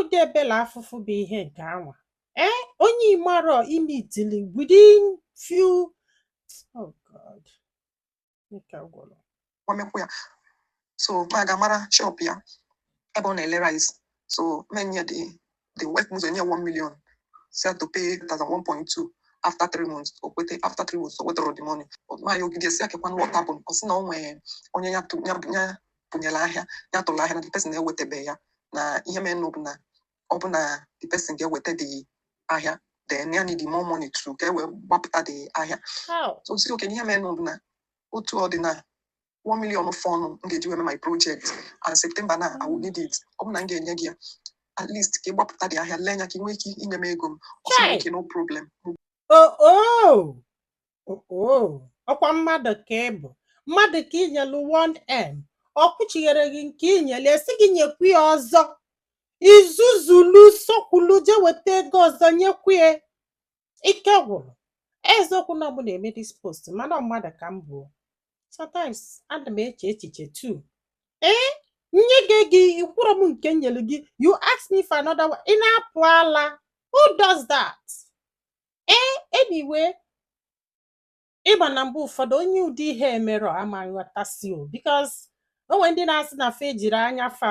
ụdị ebela afụfụ bụ ihe nke anwa onye ịmarọ imitili within few oh God nke gwụrụ wamekwa ya so ma ga-amara shop ya ebe ọ na-ele rice so menye the work muzo nye 1 million set to pay 1.2 after 3 months okwete after 3 months wetara the money ma ya ogide si akekwan what happen o si na onwe onye ya bunyela ahịa ya tụrụ ahịa na the person ewetebe ya na ihe mere n'obu na ọ bụ na the person ga-eweta the ahịa then ya need more money to ka ewe gbapụta the ahịa so si okenye ihe mere n'obu na otu ọ dị na 1 million fọnụ m ga-eji weme my project and September na I will need it ọ bụ na m ga-enye gị ya at least ka ị gbapụta dị ahịa lee anya ka ị nwee ike inye m ego m ọsọ nwoke no problem ọkwa mmadụ ka ị bụ mmadụ ka inyelu 1M ọ kwụchighere gị nke inyelu esi gị nyekwu ya ọzọ izuzulu sokwulu je weta ego ọzọ nyekwu ya ike gwụrụ eziokwu na ọbụ na-eme this post mana mmadụ ka m bụ sometimes ana m eche echiche too nye gị ikwuru m nke nyelu gị you ask me for another one ị na-apụ ala who does that anyway ịgba na mgbe ụfọdụ onye ụdị ihe emerọ ama nghọtasị because onwe ndị na-asị na fe jiri anya fa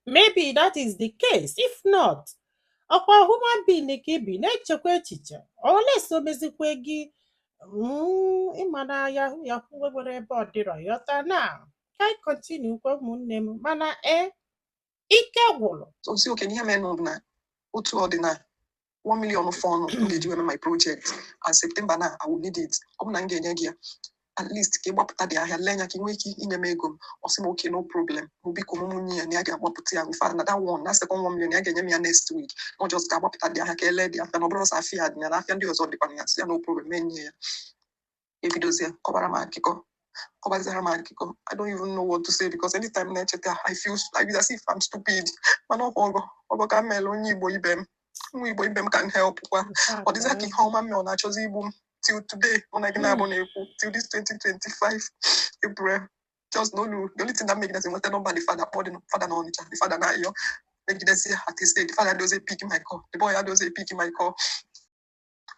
maybe that is the case if not ọkwa human being ka ibi na-echekwa echiche ole so mezikwe gị ịmana ya kwuwere ebe ọ dịrọ yọta na ka anyị continue kwa ụmụnne m mana ike gwụrụ ozi okenye ihe mere n'obu na otu ọ dị na 1 million fọnụ m ga-eji weme my project and September na I will need it ọ bụ na m ga-enye gị ya at least ka ị gbapụta dị ahịa lee anya ka ị nwee ike inye m ego m ọ sị m okay no problem mụ biko mụ nye ya na ya ga-agbapụta ya mfe na that one na second 1 million ya ga-enye m ya next week not just ka agbapụta dị ahịa ka ele dị ahịa na ọ bụrụ ọsọ afịa dị na afịa ndị ọzọ dịkwa ya sị ya no problem enye ya ebidozie kọbara m akụkọ kọbazara m akụkọ I don't even know what to say because anytime na-echeta I feel like as if I'm stupid mana ọgọ ka m mere onye Igbo ibe m nwa Igbo ibe m can help kwa ọ dịzị ka ihe ọma m na-achọzi igbu m till today when I can abụ na-ekwu till this 2025 April just no know the only thing that make us want number the father called the father na Onitsha the father na Iyo megidesi at his state the father doesn't pick my call the boy doesn't pick my call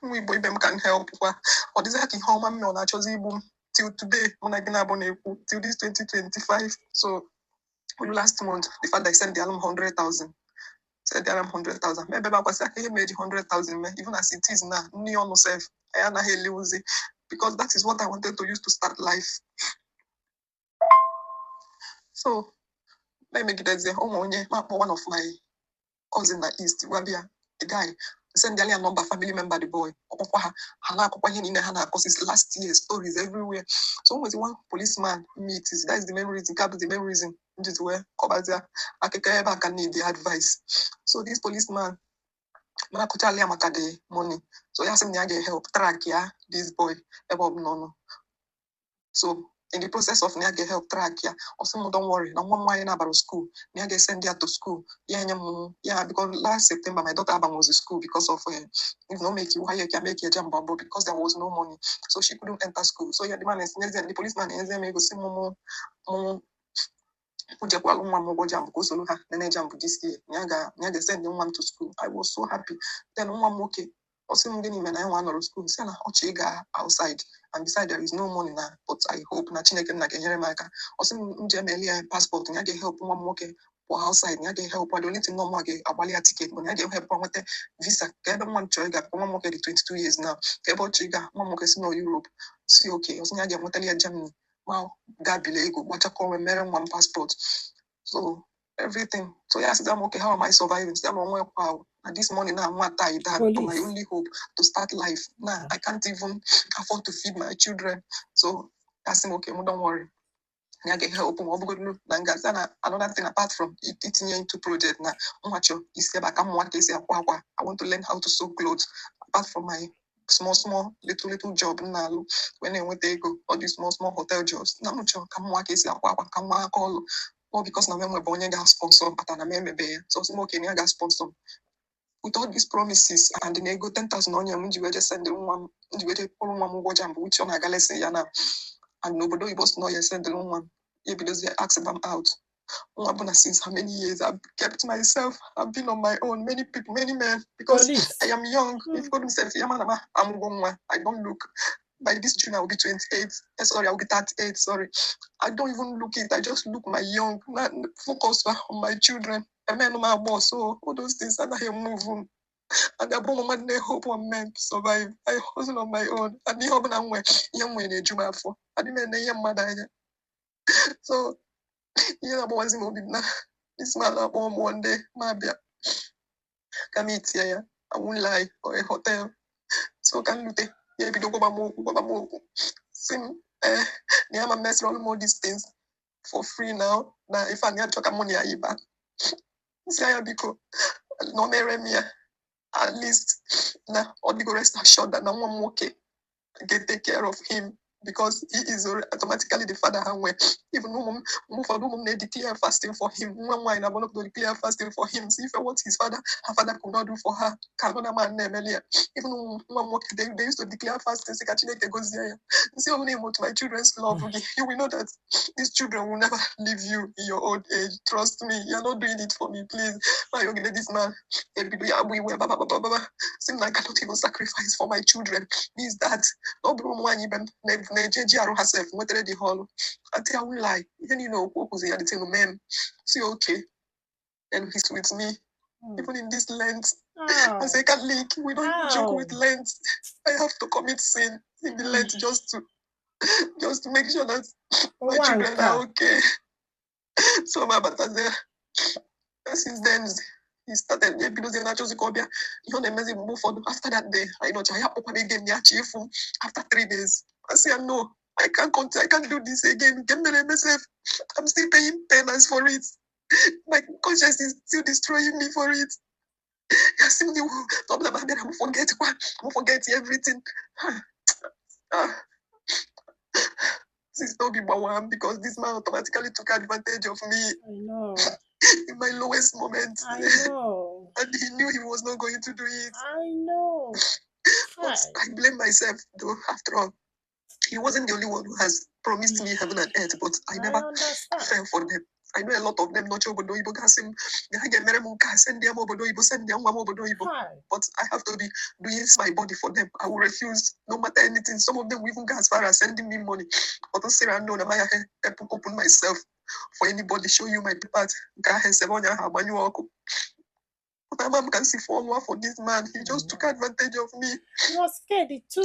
nwa Igbo ibe m can help kwa ọ dịzị ka ihe ọma m na-achọzi igbu m till today when I can abụ na-ekwu till this 2025 so last month the father sent the alum 100,000 said there am 100,000. Maybe I was like, he made 100,000. Even as it is now, no self. I am not losing because that is what I wanted to use to start life. So, let me get there. One of my cousins in the East, Wabia, the guy, send the number, family member, the boy. Because it's last year, stories everywhere. So, when one policeman meets, that is the main reason, the main reason. Just where I can need the advice. So this policeman, the money. So he asked me to help track this boy. So in the process of help track also don't worry. No one about school. Send her to school. Yeah, because last September my daughter was in school because of if no make you why you can make your jump because there was no money. So she couldn't enter school. So the man is the policeman is go see mom. This year. Nyaga send one to school. I was so happy. Then one okay. Also, I want to school. Say na outside, and beside there is no money now. But I hope na Chineke na kenyere maka. Also, njemelia passport. Nyaga help one okay for outside. Nyaga help. I don't need to know more. Abalia ticket. But nyaga help one with visa. Kaya one choiga. One okay 22 years now. Kaya chiga. One okay no Europe. See okay. Also nyaga motelia Germany. Wow, God believe go. What I call one passport. So everything. So yes, I'm okay. How am I surviving? Wow. And this morning now, I'm tired. That's my only hope to start life. Now I can't even afford to feed my children. So that's okay. Don't worry. I get help. Another thing apart from eating into project now, I want to learn how to sew clothes. Apart from my small little job now, when I went to go all these small hotel jobs. Now come work is call. Or because now we're born gas sponsor, but I'm a so smoking gas sponsor. With all these promises and the nego 10,000 on your you just send the one, you waited for one more jump, which on a galaxy, and nobody was no, you send the one, because they ask them out. Since how many years I've kept myself, I've been on my own. Many people, many men, because Police. I am young. If God himself, I don't look. By this June, I will be 28. Sorry, I will be 38. Sorry, I don't even look it. I just look my young. Not focus on my children. I mean, my boss. So all those things, and I move on. And I brought my hope on men to survive. I hustle on my own. And the husband I'm young when they dream for. I didn't know young mother. So yeah, I was in this man one day, maybe come eat here. I won't lie, or a hotel. So can you take? Yeah, if you go back, sim. They have a mess around more these things for free now. Now, if I need to money, I back. See, I because no mere me. At least now, all the rest assured that now I'm okay. I can take care of him because he is automatically the father. Even move for mum declare fasting for him. One wine I want to declare fasting for him. See if what his father, her father could not do for her. Another man name earlier. Even one they used to declare fasting. See, my children's love. You will know that these children will never leave you in your old age. Trust me. You're not doing it for me, please. This man, seem like I cannot even sacrifice for my children. Means that no bro one even herself went the hall. I tell you lie. Then you know what was the other man. See okay. And he's with me. Even in this length. I say Catholic, we don't joke with length. I have to commit sin in the length just to make sure that my children are okay. So my brother there. Since then he started because they not just go there. You know, the move for after that day. I know I open again the chief after 3 days. I say no, I can't do this again. Get me myself. I'm still paying penance for it. My conscience is still destroying me for it. I simply I forget everything. This is not be one because this man automatically took advantage of me. I know. In my lowest moment. I know. And he knew he was not going to do it. I know. But I blame myself though, after all. He wasn't the only one who has promised me heaven and earth, but I never fell for them. I know a lot of them not sure but send them over send them but I have to be doing my body for them. I will refuse no matter anything. Some of them will even go as far as sending me money. But don't say I know that I open myself for anybody, show you my part. But my mom can see for this man. He just took advantage of me. He was scared too.